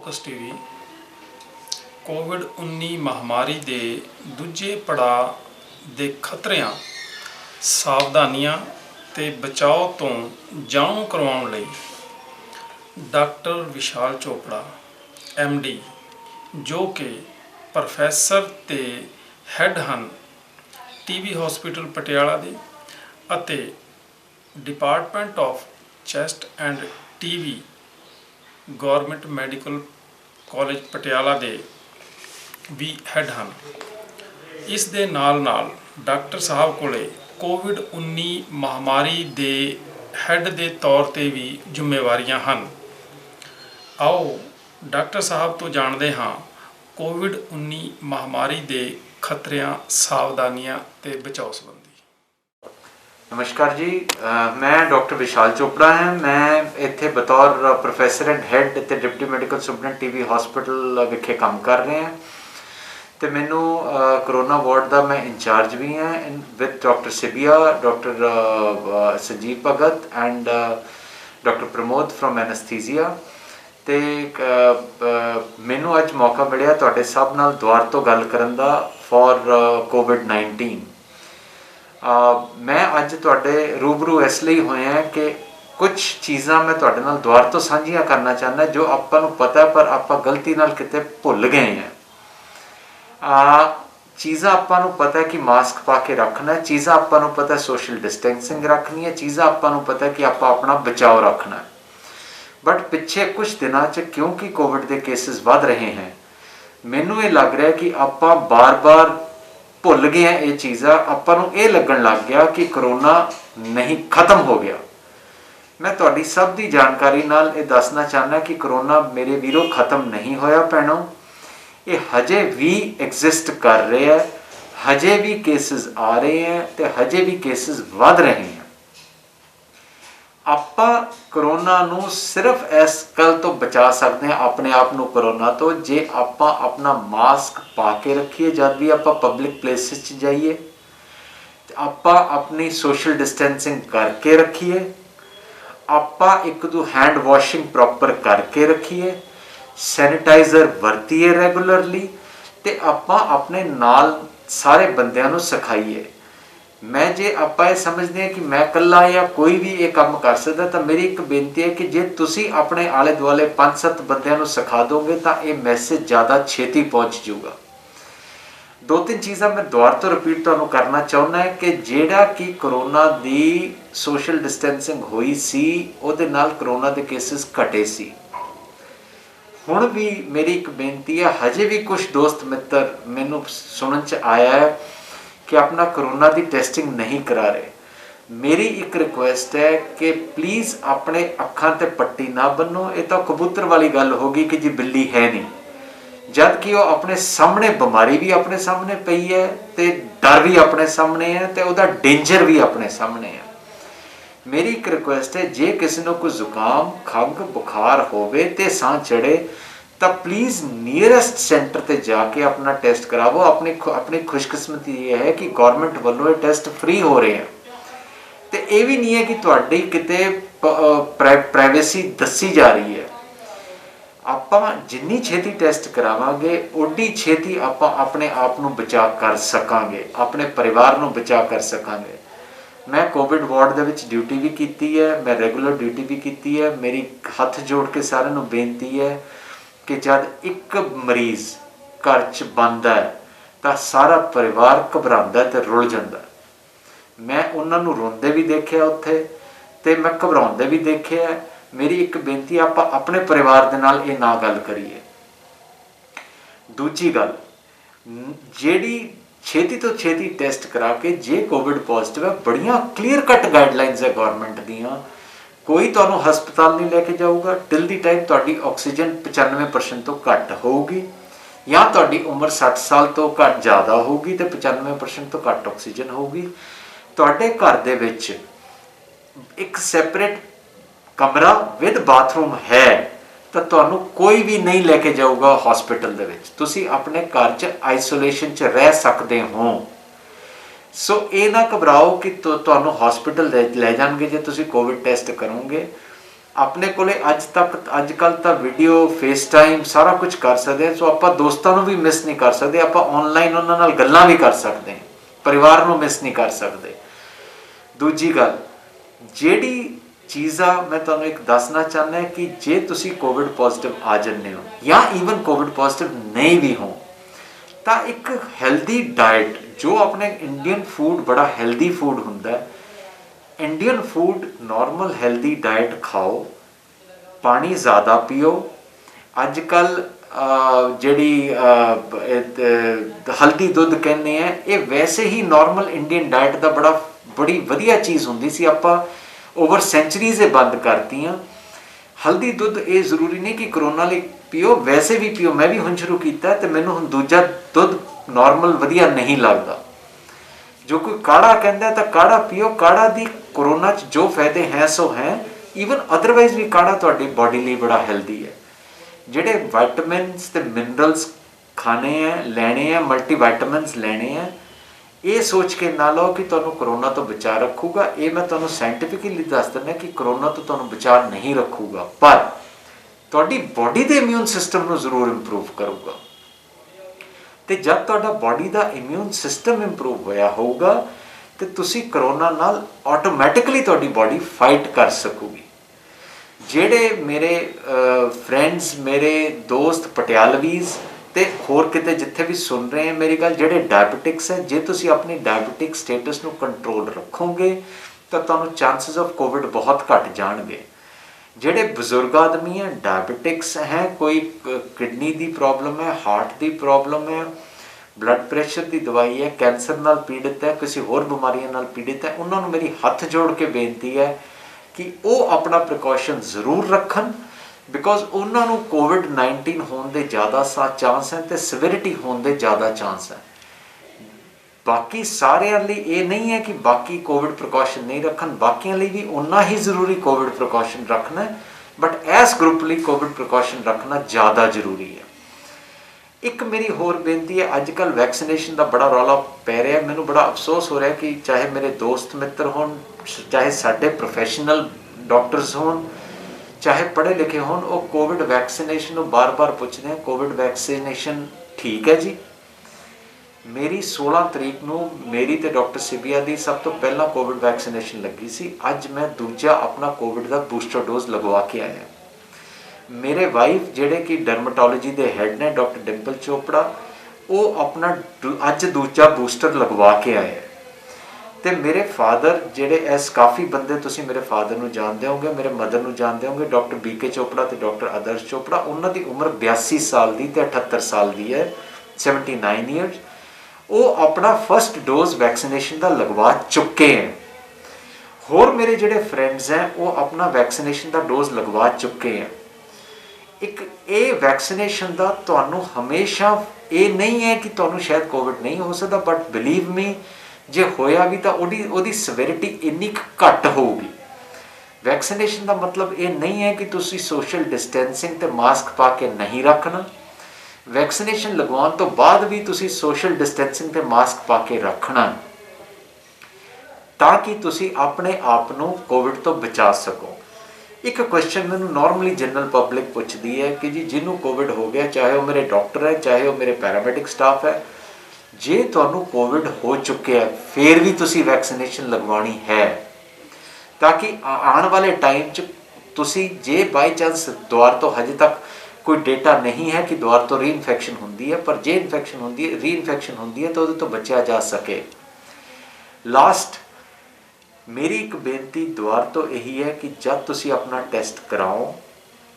Focus TV ਕੋਵਿਡ-19 ਮਹਾਮਾਰੀ ਦੇ ਦੂਜੇ ਪੜਾਅ ਦੇ ਖਤਰਿਆਂ, ਸਾਵਧਾਨੀਆਂ ਤੇ ਬਚਾਓ ਤੋਂ ਜਾਣੂ ਕਰਵਾਉਣ ਲਈ ਡਾਕਟਰ ਵਿਸ਼ਾਲ ਚੋਪੜਾ MD, ਜੋ ਕਿ ਪ੍ਰੋਫੈਸਰ ਤੇ ਹੈੱਡ ਹਨ TB ਹਸਪੀਟਲ ਪਟਿਆਲਾ ਦੇ ਅਤੇ department of chest and TB government medical college Patiala ਦੇ ਵੀ ਹੈੱਡ ਹਨ। ਇਸ ਦੇ ਨਾਲ ਨਾਲ ਡਾਕਟਰ ਸਾਹਿਬ ਕੋਲੇ ਕੋਵਿਡ-19 ਮਹਾਮਾਰੀ ਦੇ ਹੈੱਡ ਦੇ ਤੌਰ 'ਤੇ ਵੀ ਜ਼ਿੰਮੇਵਾਰੀਆਂ ਹਨ। ਆਓ ਡਾਕਟਰ ਸਾਹਿਬ ਤੋਂ ਜਾਣਦੇ ਹਾਂ ਕੋਵਿਡ-19 ਮਹਾਮਾਰੀ ਦੇ ਖਤਰਿਆਂ, ਸਾਵਧਾਨੀਆਂ ਤੇ ਬਚਾਓ ਸੰਬੰਧੀ। नमस्कार जी, मैं डॉक्टर विशाल चोपड़ा है। मैं इत्थे बतौर प्रोफैसर एंड हैड ते deputy medical superintendent TB hospital विखे काम कर रहे हैं तो मैनू करोना वार्ड का मैं इंचार्ज भी हाँ with doctor Sibia, doctor Sanjeev Bhagat and doctor Pramod from anaesthesia. तो मैनू अज मौका मिलिया तुहाडे सब नाल दुआर तो गल करन दा फॉर कोविड-19। मैं अज तुहाडे रूबरू इसलिए होया है कि कुछ चीज़ां मैं तुहाडे नाल दुआर तो साझियां करना चाहना जो आपां नूं पता है पर आपां गलती नाल किते भुल गए हैं। चीज़ां आपां नूं पता है कि मास्क पा के रखना है, चीज़ां आपां नूं पता है सोशल डिस्टेंसिंग रखनी है, चीज़ां आपां नूं पता है कि आपां अपना बचाव रखना है। बट पिछे कुछ दिनों च क्योंकि कोविड के केसेस वध रहे हैं, मैनूं ये लग रहा है कि आपां बार बार भुल गए हैं ये चीज़ा। आपां नूं ये लगन लग गया कि करोना नहीं खत्म हो गया। मैं तुहाडी सब दी जानकारी नाल ये दसना चाहना कि करोना मेरे वीरों खत्म नहीं होया भैणों, ये हजे भी एग्जिस्ट कर रहे हैं, हजे भी केसेस आ रहे हैं तो हजे भी केसेस वध रहे हैं। आपां करोना नूं सिर्फ इस गल तो बचा सकते हैं अपने आप नूं करोना तो जे आपां अपना मास्क पा के रखिए जब भी आपां पब्लिक प्लेसिस च जाइए, आपां अपनी सोशल डिस्टेंसिंग करके रखिए, आपां एक दो हैंड वॉशिंग प्रॉपर करके रखिए, सैनिटाइजर वरतीए रेगुलरली ते आपां अपने नाल सारे बंदियां नूं सिखाइए। मैं जे आपां ये समझते हैं कि मैं कल्ला या कोई भी ये काम कर सकता तो मेरी एक बेनती है कि जे तुसी अपने आले दुआले 5-7 बंदियां नूं सिखा दोगे तो ये मैसेज ज़्यादा छेती पहुँच जाऊगा। 2-3 चीज़ां मैं दोबारा तो रिपीट तुहानूं करना चाहुंदा है कि जेड़ा कि करोना दी सोशल डिस्टेंसिंग हुई सी उहदे नाल करोना दे केसेस घटे सी। हुण भी मेरी एक बेनती है, हजे भी कुछ दोस्त मित्र मैनूं सुनन च आया है कि अपना करोना की टेस्टिंग नहीं करा रहे। मेरी एक रिक्वेस्ट है कि प्लीज़ अपने अखां ते पट्टी ना बनो। ये तो कबूतर वाली गल होगी कि जी बिल्ली है नहीं, जब कि वो अपने सामने बीमारी भी अपने सामने पई है तो डर भी अपने सामने है तो उसका डेंजर भी अपने सामने है। मेरी एक रिक्वेस्ट है, जे किसी को कोई जुकाम खंघ बुखार होवे ते साह चढ़े तो प्लीज़ नियरेस्ट सेंटर ते जाके अपना टेस्ट करावो। अपनी खुशकिस्मती ये है कि गौरमेंट वालों ये टेस्ट फ्री हो रहे हैं तो ये भी नहीं है कि तुहाडी किते प्राइवेसी दसी जा रही है। आपां जिन्नी छेती टेस्ट करावांगे उड्डी छेती आपां अपने आप नूं बचा कर सकांगे, अपने परिवार नूं बचा कर सकांगे। मैं Covid ward they which duty भी कीती है, मैं रेगुलर ड्यूटी भी कीती है। मेरी हथ जोड़ के सारिआं नूं बेनती है कि जब एक मरीज़ घर च बंद है तो सारा परिवार घबरांदा ते रुल जांदा। मैं उन्हां नूं रोंदे भी देखिआ उत्थे ते मैं घबराउंदे भी देखिआ। मेरी एक बेनती आपां अपने परिवार दे नाल ये ना गल करिए। दूजी गल, जेड़ी छेती तो छेती टेस्ट करा के जे कोविड पॉजिटिव है, बड़ियां क्लीयर कट गाइडलाइनस है गौरमेंट दियां। कोई तुहानूं हस्पताल नहीं लैके जाऊगा टिल दी टाइम तुहाडी ऑक्सीजन 95% तो घट होगी या तुहाडी उम्र 60 साल तो घट ज़्यादा होगी तो 95% तो घट ऑक्सीजन होगी। तुहाडे घर दे विच एक सैपरेट कमरा विद बाथरूम है तो तुहानूं कोई भी नहीं लैके जाऊगा हॉस्पिटल दे विच। तुसीं अपने घर च आइसोलेशन च रह सकते हो। सो ये ना घबराओ कि तुहानूं हॉस्पिटल ले जाएंगे जे तुसीं कोविड टेस्ट करोगे। ਆਪਣੇ ਕੋਲੇ ਅੱਜ ਕੱਲ ਤਾਂ ਵੀਡੀਓ ਫੇਸਟਾਈਮ ਸਾਰਾ ਕੁਝ ਕਰ ਸਕਦੇ ਹਾਂ, ਸੋ ਆਪਾਂ ਦੋਸਤਾਂ ਨੂੰ ਵੀ ਮਿਸ ਨਹੀਂ ਕਰ ਸਕਦੇ, ਆਪਾਂ ਆਨਲਾਈਨ ਉਹਨਾਂ ਨਾਲ ਗੱਲਾਂ ਵੀ ਕਰ ਸਕਦੇ ਹਾਂ, ਪਰਿਵਾਰ ਨੂੰ ਮਿਸ ਨਹੀਂ ਕਰ ਸਕਦੇ। ਦੂਜੀ ਗੱਲ ਜਿਹੜੀ ਚੀਜ਼ ਆ ਮੈਂ ਤੁਹਾਨੂੰ ਇੱਕ ਦੱਸਣਾ ਚਾਹੁੰਦਾ ਕਿ ਜੇ ਤੁਸੀਂ ਕੋਵਿਡ ਪੋਜ਼ਿਟਿਵ ਆ ਜਾਂਦੇ ਹੋ ਜਾਂ ਈਵਨ ਕੋਵਿਡ ਪੋਜ਼ਿਟਿਵ ਨਹੀਂ ਵੀ ਹੋ ਤਾਂ ਇੱਕ ਹੈਲਦੀ ਡਾਈਟ, ਜੋ ਆਪਣੇ ਇੰਡੀਅਨ ਫੂਡ ਬੜਾ ਹੈਲਦੀ ਫੂਡ ਹੁੰਦਾ ਹੈ, Indian food normal healthy diet ਖਾਓ, ਪਾਣੀ ਜ਼ਿਆਦਾ ਪੀਓ। ਅੱਜ ਕੱਲ ਜਿਹੜੀ ਹਲਦੀ ਦੁੱਧ ਕਹਿੰਦੇ ਆ, ਇਹ ਵੈਸੇ ਹੀ ਨੋਰਮਲ ਇੰਡੀਅਨ ਡਾਈਟ ਦਾ ਬੜੀ ਵਧੀਆ ਚੀਜ਼ ਹੁੰਦੀ ਸੀ, ਆਪਾਂ ਓਵਰ ਸੈਂਚਰੀਜ਼ ਇਹ ਬੰਦ ਕਰਤੀਆਂ। ਹਲਦੀ ਦੁੱਧ ਇਹ ਜ਼ਰੂਰੀ ਨਹੀਂ ਕਿ ਕਰੋਨਾ ਲਈ ਪੀਓ, ਵੈਸੇ ਵੀ ਪੀਓ। ਮੈਂ ਵੀ ਹੁਣ ਸ਼ੁਰੂ ਕੀਤਾ ਤੇ ਮੈਨੂੰ ਹੁਣ ਦੂਜਾ ਦੁੱਧ ਨੋਰਮਲ ਵਧੀਆ ਨਹੀਂ ਲੱਗਦਾ। ਜੋ ਕੋਈ ਕਾੜਾ ਕਹਿੰਦਾ ਤਾਂ ਕਾੜਾ ਪੀਓ, ਕਾੜਾ ਦੀ ਕਰੋਨਾ 'ਚ ਜੋ ਫਾਇਦੇ ਹੈ ਸੋ ਹੈ, ਈਵਨ ਅਦਰਵਾਈਜ਼ ਵੀ ਕਾੜਾ ਤੁਹਾਡੀ ਬਾਡੀ ਲਈ ਬੜਾ ਹੈਲਦੀ ਹੈ। ਜਿਹੜੇ ਵਿਟਾਮਿਨਸ ਤੇ ਮਿਨਰਲਸ ਖਾਣੇ ਹੈ, ਲੈਣੇ ਹੈ, ਮਲਟੀ ਵਿਟਾਮਿਨਸ ਲੈਣੇ ਹੈ, ਇਹ ਸੋਚ ਕੇ ਨਾ ਲਓ ਕਿ ਤੁਹਾਨੂੰ ਕਰੋਨਾ ਤੋਂ ਬਚਾ ਰੱਖੂਗਾ। ਇਹ ਮੈਂ ਤੁਹਾਨੂੰ ਸਾਇੰਟੀਫਿਕਲੀ ਦੱਸ ਦਿੰਦਾ ਕਿ ਕਰੋਨਾ ਤੋਂ ਤੁਹਾਨੂੰ ਬਚਾ ਨਹੀਂ ਰੱਖੂਗਾ, ਪਰ ਤੁਹਾਡੀ ਬਾਡੀ ਦੇ ਇਮਿਊਨ ਸਿਸਟਮ ਨੂੰ ਜ਼ਰੂਰ ਇੰਪਰੂਵ ਕਰੂਗਾ। ਤੇ ਜਦ ਤੁਹਾਡਾ ਬਾਡੀ ਦਾ ਇਮਿਊਨ ਸਿਸਟਮ ਇੰਪਰੂਵ ਹੋਇਆ ਹੋਊਗਾ ਤੇ ਤੁਸੀਂ ਕਰੋਨਾ ਨਾਲ ਆਟੋਮੈਟਿਕਲੀ ਤੁਹਾਡੀ ਬਾਡੀ ਫਾਈਟ ਕਰ ਸਕੂਗੀ। ਜਿਹੜੇ ਮੇਰੇ ਫਰੈਂਡਸ, ਮੇਰੇ ਦੋਸਤ ਪਟਿਆਲਵੀਜ਼ ਤੇ ਹੋਰ ਕਿਤੇ ਜਿੱਥੇ ਵੀ ਸੁਣ ਰਹੇ ਹੈ ਮੇਰੀ ਗੱਲ, ਜਿਹੜੇ ਡਾਇਬਟਿਕਸ ਹੈ, ਜੇ ਤੁਸੀਂ ਆਪਣੀ ਡਾਇਬਟਿਕ ਸਟੇਟਸ ਨੂੰ ਕੰਟਰੋਲ ਰੱਖੋਗੇ ਤਾਂ ਤੁਹਾਨੂੰ ਚਾਂਸਸ ਆਫ ਕੋਵਿਡ ਬਹੁਤ ਘੱਟ ਜਾਣਗੇ। ਜਿਹੜੇ ਬਜ਼ੁਰਗ ਆਦਮੀ ਹੈ, ਡਾਇਬਟਿਕਸ ਹੈ, ਕੋਈ ਕਿਡਨੀ ਦੀ ਪ੍ਰੋਬਲਮ ਹੈ, ਹਾਰਟ ਦੀ ਪ੍ਰੋਬਲਮ ਹੈ, ਬਲੱਡ ਪ੍ਰੈਸ਼ਰ ਦੀ ਦਵਾਈ ਹੈ, ਕੈਂਸਰ ਨਾਲ ਪੀੜਿਤ ਹੈ, ਕਿਸੇ ਹੋਰ ਬਿਮਾਰੀਆਂ ਨਾਲ ਪੀੜਿਤ ਹੈ, ਉਹਨਾਂ ਨੂੰ ਮੇਰੀ ਹੱਥ ਜੋੜ ਕੇ ਬੇਨਤੀ ਹੈ ਕਿ ਉਹ ਆਪਣਾ ਪ੍ਰੀਕਾਸ਼ਨ ਜ਼ਰੂਰ ਰੱਖਣ, ਬਿਕੋਜ਼ ਉਹਨਾਂ ਨੂੰ ਕੋਵਿਡ-19 ਹੋਣ ਦੇ ਜ਼ਿਆਦਾ ਚਾਂਸ ਹੈ ਤੇ ਸਿਵਿਰਿਟੀ ਹੋਣ ਦੇ ਜ਼ਿਆਦਾ ਚਾਂਸ ਹੈ। ਬਾਕੀ ਸਾਰਿਆਂ ਲਈ ਇਹ ਨਹੀਂ ਹੈ ਕਿ ਬਾਕੀ ਕੋਵਿਡ ਪ੍ਰੀਕਾਸ਼ਨ ਨਹੀਂ ਰੱਖਣ, ਬਾਕੀਆਂ ਲਈ ਵੀ ਉਨਾ ਹੀ ਜ਼ਰੂਰੀ ਕੋਵਿਡ ਪ੍ਰੀਕਾਸ਼ਨ ਰੱਖਣਾ ਹੈ, ਬਟ ਇਸ ਗਰੁੱਪ ਲਈ ਕੋਵਿਡ ਪ੍ਰੀਕਾਸ਼ਨ ਰੱਖਣਾ ਜ਼ਿਆਦਾ ਜ਼ਰੂਰੀ ਹੈ। ਇੱਕ ਮੇਰੀ ਹੋਰ ਬੇਨਤੀ ਹੈ, ਅੱਜ ਕੱਲ੍ਹ ਵੈਕਸੀਨੇਸ਼ਨ ਦਾ ਬੜਾ ਰੌਲਾ ਪੈ ਰਿਹਾ। ਮੈਨੂੰ ਬੜਾ ਅਫਸੋਸ ਹੋ ਰਿਹਾ ਕਿ ਚਾਹੇ ਮੇਰੇ ਦੋਸਤ ਮਿੱਤਰ ਹੋਣ, ਚਾਹੇ ਸਾਡੇ ਪ੍ਰੋਫੈਸ਼ਨਲ ਡਾਕਟਰਸ ਹੋਣ, ਚਾਹੇ ਪੜ੍ਹੇ ਲਿਖੇ ਹੋਣ, ਉਹ ਕੋਵਿਡ ਵੈਕਸੀਨੇਸ਼ਨ ਨੂੰ ਬਾਰ-ਬਾਰ ਪੁੱਛਦੇ ਆ, ਕੋਵਿਡ ਵੈਕਸੀਨੇਸ਼ਨ ਠੀਕ ਹੈ ਜੀ। ਮੇਰੀ 16 ਤਰੀਕ ਨੂੰ ਮੇਰੀ ਤੇ ਡਾਕਟਰ ਸਿਬੀਆ ਦੀ ਸਭ ਤੋਂ ਪਹਿਲਾਂ ਕੋਵਿਡ ਵੈਕਸੀਨੇਸ਼ਨ ਲੱਗੀ ਸੀ। ਅੱਜ ਮੈਂ ਦੂਜਾ ਆਪਣਾ ਕੋਵਿਡ ਦਾ ਬੂਸਟਰ ਡੋਜ਼ ਲਗਵਾ ਕੇ ਆਇਆ। ਮੇਰੇ ਵਾਈਫ ਜਿਹੜੇ ਕਿ ਡਰਮਟੋਲੋਜੀ ਦੇ ਹੈੱਡ ਨੇ, ਡਾਕਟਰ ਡਿੰਪਲ ਚੋਪੜਾ, ਉਹ ਆਪਣਾ ਅੱਜ ਦੂਜਾ ਬੂਸਟਰ ਲਗਵਾ ਕੇ ਆਏ। ਤੇ ਮੇਰੇ ਫਾਦਰ ਜਿਹੜੇ ਕਾਫੀ ਬੰਦੇ ਤੁਸੀਂ ਮੇਰੇ ਫਾਦਰ ਨੂੰ ਜਾਣਦੇ ਹੋਗੇ, ਮੇਰੇ ਮਦਰ ਨੂੰ ਜਾਣਦੇ ਹੋਗੇ, ਡਾਕਟਰ BK ਚੋਪੜਾ ਤੇ ਡਾਕਟਰ ਆਦਰਸ਼ ਚੋਪੜਾ, ਉਹਨਾਂ ਦੀ ਉਮਰ 82 ਸਾਲ ਦੀ ਤੇ 78 ਸਾਲ ਦੀ ਹੈ, 79 ਈਅਰਸ। ਉਹ ਆਪਣਾ ਫਸਟ ਡੋਜ਼ ਵੈਕਸੀਨੇਸ਼ਨ ਦਾ ਲਗਵਾ ਚੁੱਕੇ ਹੈ। ਹੋਰ ਮੇਰੇ ਜਿਹੜੇ ਫਰੈਂਡਸ ਹੈ ਉਹ ਆਪਣਾ ਵੈਕਸੀਨੇਸ਼ਨ ਦਾ ਡੋਜ਼ ਲਗਵਾ ਚੁੱਕੇ ਹੈ। ਇੱਕ ਇਹ ਵੈਕਸੀਨੇਸ਼ਨ ਦਾ ਤੁਹਾਨੂੰ ਹਮੇਸ਼ਾ ਇਹ ਨਹੀਂ ਹੈ ਕਿ ਤੁਹਾਨੂੰ ਸ਼ਾਇਦ ਕੋਵਿਡ ਨਹੀਂ ਹੋ ਸਕਦਾ, ਬਟ ਬਿਲੀਵ ਮੀ ਜੇ ਹੋਇਆ ਵੀ ਤਾਂ ਉਹਦੀ ਸਿਵਿਰਿਟੀ ਇੰਨੀ ਘੱਟ ਹੋਊਗੀ। ਵੈਕਸੀਨੇਸ਼ਨ ਦਾ ਮਤਲਬ ਇਹ ਨਹੀਂ ਹੈ ਕਿ ਤੁਸੀਂ ਸੋਸ਼ਲ ਡਿਸਟੈਂਸਿੰਗ ਤੇ ਮਾਸਕ ਪਾ ਕੇ ਨਹੀਂ ਰੱਖਣਾ। ਵੈਕਸੀਨੇਸ਼ਨ ਲਗਵਾਉਣ ਤੋਂ ਬਾਅਦ ਵੀ ਤੁਸੀਂ ਸੋਸ਼ਲ ਡਿਸਟੈਂਸਿੰਗ ਤੇ ਮਾਸਕ ਪਾ ਕੇ ਰੱਖਣਾ ਤਾਂ ਕਿ ਤੁਸੀਂ ਆਪਣੇ ਆਪ ਨੂੰ ਕੋਵਿਡ ਤੋਂ ਬਚਾ ਸਕੋ। ਇੱਕ ਕੁਐਸਚਨ ਮੈਨੂੰ ਨਾਰਮਲੀ ਜਨਰਲ ਪਬਲਿਕ ਪੁੱਛਦੀ ਹੈ ਕਿ ਜੀ ਜਿਹਨੂੰ ਕੋਵਿਡ ਹੋ ਗਿਆ, ਚਾਹੇ ਉਹ ਮੇਰੇ ਡਾਕਟਰ ਹੈ, ਚਾਹੇ ਉਹ ਮੇਰੇ ਪੈਰਾਮੈਡਿਕ ਸਟਾਫ ਹੈ, ਜੇ ਤੁਹਾਨੂੰ ਕੋਵਿਡ ਹੋ ਚੁੱਕਿਆ ਫਿਰ ਵੀ ਤੁਸੀਂ ਵੈਕਸੀਨੇਸ਼ਨ ਲਗਵਾਉਣੀ ਹੈ ਤਾਂ ਕਿ ਆਉਣ ਵਾਲੇ ਟਾਈਮ 'ਚ ਤੁਸੀਂ, ਜੇ ਬਾਈ ਚਾਂਸ ਦੁਬਾਰਾ ਤੋਂ ਹਜੇ ਤੱਕ ਕੋਈ ਡੇਟਾ ਨਹੀਂ ਹੈ ਕਿ ਦੁਬਾਰਾ ਤੋਂ ਰੀਇਨਫੈਕਸ਼ਨ ਹੁੰਦੀ ਹੈ, ਪਰ ਜੇ ਰੀਇਨਫੈਕਸ਼ਨ ਹੁੰਦੀ ਹੈ ਤਾਂ ਉਹਦੇ ਤੋਂ ਬਚਿਆ ਜਾ ਸਕੇ। ਲਾਸਟ ਮੇਰੀ ਇੱਕ ਬੇਨਤੀ ਦੁਬਾਰਾ ਤੋਂ ਇਹੀ ਹੈ ਕਿ ਜਦ ਤੁਸੀਂ ਆਪਣਾ ਟੈਸਟ ਕਰਾਓ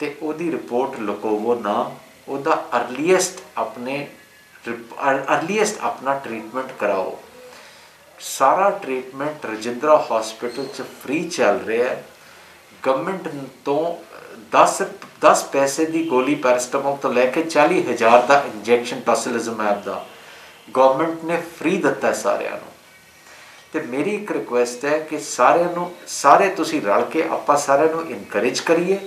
ਤੇ ਉਹਦੀ ਰਿਪੋਰਟ ਲੁਕਾਵੋ ਨਾ, ਉਹਦਾ ਅਰਲੀਐਸਟ ਆਪਣਾ ਟ੍ਰੀਟਮੈਂਟ ਕਰਾਓ। ਸਾਰਾ ਟ੍ਰੀਟਮੈਂਟ ਰਜਿੰਦਰਾ ਹਸਪੀਟਲ 'ਚ ਫ੍ਰੀ ਚੱਲ ਰਿਹਾ ਹੈ। ਗਵਰਨਮੈਂਟ ਤੋਂ 10 ਪੈਸੇ ਦੀ ਗੋਲੀ ਪੈਰਾਸਟਾਮੋਲ ਤੋਂ ਲੈ ਕੇ 40,000 ਦਾ ਇੰਜੈਕਸ਼ਨ ਟੋਸਿਲਿਜ਼ੁਮੈਬ ਦਾ ਗਵਰਨਮੈਂਟ ਨੇ ਫ੍ਰੀ ਦਿੱਤਾ ਸਾਰਿਆਂ ਨੂੰ। ਤੇ ਮੇਰੀ ਇੱਕ ਰਿਕੁਐਸਟ ਹੈ ਕਿ ਸਾਰੇ ਤੁਸੀਂ ਰਲ ਕੇ ਆਪਾਂ ਸਾਰਿਆਂ ਨੂੰ ਇਨਕਰੇਜ ਕਰੀਏ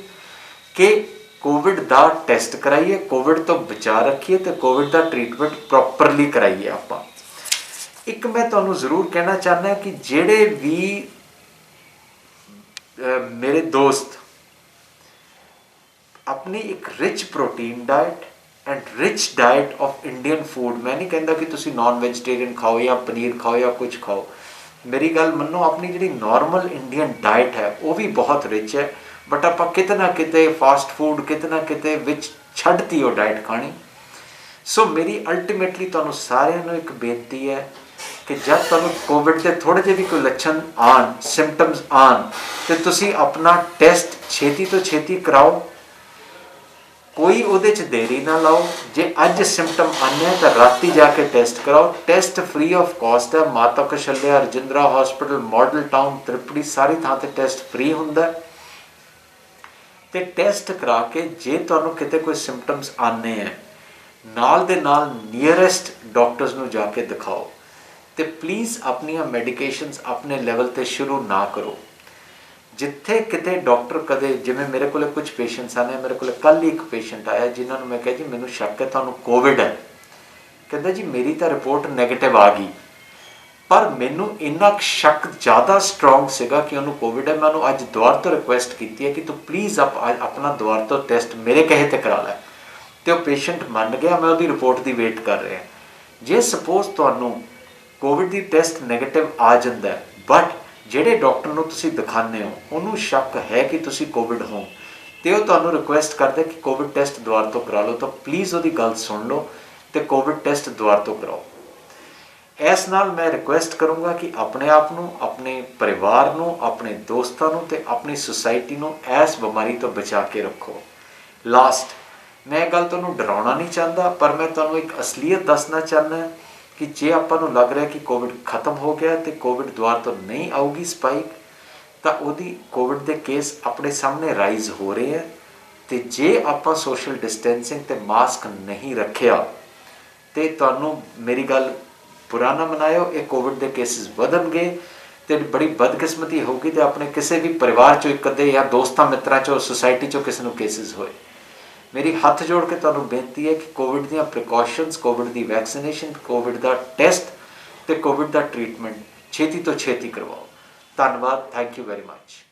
ਕਿ ਕੋਵਿਡ ਦਾ ਟੈਸਟ ਕਰਾਈਏ, ਕੋਵਿਡ ਤੋਂ ਬਚਾ ਰੱਖੀਏ ਤੇ ਕੋਵਿਡ ਦਾ ਟ੍ਰੀਟਮੈਂਟ ਪ੍ਰੋਪਰਲੀ ਕਰਾਈਏ ਆਪਾਂ। ਇੱਕ ਮੈਂ ਤੁਹਾਨੂੰ ਜ਼ਰੂਰ ਕਹਿਣਾ ਚਾਹੁੰਦਾ ਕਿ ਜਿਹੜੇ ਵੀ ਮੇਰੇ ਦੋਸਤ अपनी एक rich protein diet and rich diet of Indian food. मैं नहीं कहता कि तुसी नॉन वेजिटेरियन खाओ या पनीर खाओ या कुछ खाओ, मेरी गल मनो, अपनी जी नॉर्मल इंडियन डाइट है वो भी बहुत रिच है, बट आप कितना किते फास्ट फूड कितना किते विच छड्डती हो डाइट खानी। सो मेरी अल्टीमेटली तुहानू सारिਆਂ ਨੂੰ एक बेनती है कि जब तुहानू कोविड के थोड़े जे भी कोई लक्षण आन, सिम्पटम्स आन, तो तुसी अपना टेस्ट छेती तो छेती कराओ, कोई उहदे च देरी ना लाओ। जे अज सिम्पटम आने तो राती जाके टेस्ट कराओ। टेस्ट फ्री ऑफ कॉस्ट है, Mata Kaushalya, Rajindra hospital, model town, Tripri, सारी थां ते टेस्ट फ्री हुंदा ते टेस्ट करा के जे तुहानू किते कोई सिम्पटम्स आने हैं नाल दे नाल नीयरेस्ट डॉक्टर्स नू जाके दिखाओ ते प्लीज़ अपनियां मेडिकेशनस अपने लैवल ते शुरू ना करो। जिथे किते डॉक्टर कदे, जिवें मेरे को कुछ पेशेंट्स आने, मेरे को कल ही एक पेशेंट आया जिन्होंने मैं कहा जी मैनू शक है तुहानू कोविड है, कहता जी मेरी तो रिपोर्ट नैगेटिव आ गई, पर मैनू इन्ना शक ज़्यादा स्ट्रोंग सीगा कि उन्होंने कोविड है। मैं उन्होंने अज दुआर तो रिक्वेस्ट की है कि तू प्लीज़ अपना दुआर तो टेस्ट मेरे कहे ते करा लै, तो पेशेंट मन गया। मैं उसकी रिपोर्ट की वेट कर रहा। जे सपोज तुहानू कोविड की टेस्ट नैगेटिव आ जाता है, बट ਜਿਹੜੇ डॉक्टर ਨੂੰ ਤੁਸੀਂ ਦਿਖਾਉਂਦੇ ਹੋ ਉਹਨੂੰ ਸ਼ੱਕ ਹੈ कि ਤੁਸੀਂ कोविड हो, तो वो ਤੁਹਾਨੂੰ रिक्वेस्ट करते कि कोविड टेस्ट ਦੁਬਾਰਾ ਤੋਂ करा लो, तो प्लीज़ ਉਹਦੀ ਗੱਲ सुन लो तो कोविड टेस्ट ਦੁਬਾਰਾ ਤੋਂ कराओ। इस नाल मैं रिक्वेस्ट करूँगा कि अपने आप ਨੂੰ, अपने परिवार ਨੂੰ, अपने दोस्तों ਨੂੰ ਤੇ अपनी सोसाइटी ਨੂੰ इस बीमारी तो बचा के रखो। लास्ट मैं गल तुहानू डराउणा नहीं चाहता, पर मैं तुहानू एक असलीयत दसना चाहना कि जे आपां नूं लग रहा कि कोविड खत्म हो गया तो कोविड दुबारा तो नहीं आऊगी स्पाइक, तो उहदी कोविड के केस अपने सामने राइज हो रहे हैं। तो जे आपां सोशल डिस्टेंसिंग ते मास्क नहीं रखिया तो तुहानू मेरी गल बुरा ना मनायो, ये कोविड के केसिस वधणगे तो बड़ी बदकिस्मती होगी तो अपने किसी भी परिवार चो एक अद्धे या दोस्तों मित्रों चो सोसाइटी चो किसी नूं केसिस होए। मेरी हाथ जोड़ के तुहानू बेनती है कि कोविड दी प्रिकॉशनस, कोविड दी वैक्सीनेशन, कोविड का टेस्ट तो कोविड का ट्रीटमेंट छेती तो छेती करवाओ। धन्यवाद, थैंक यू वेरी मच।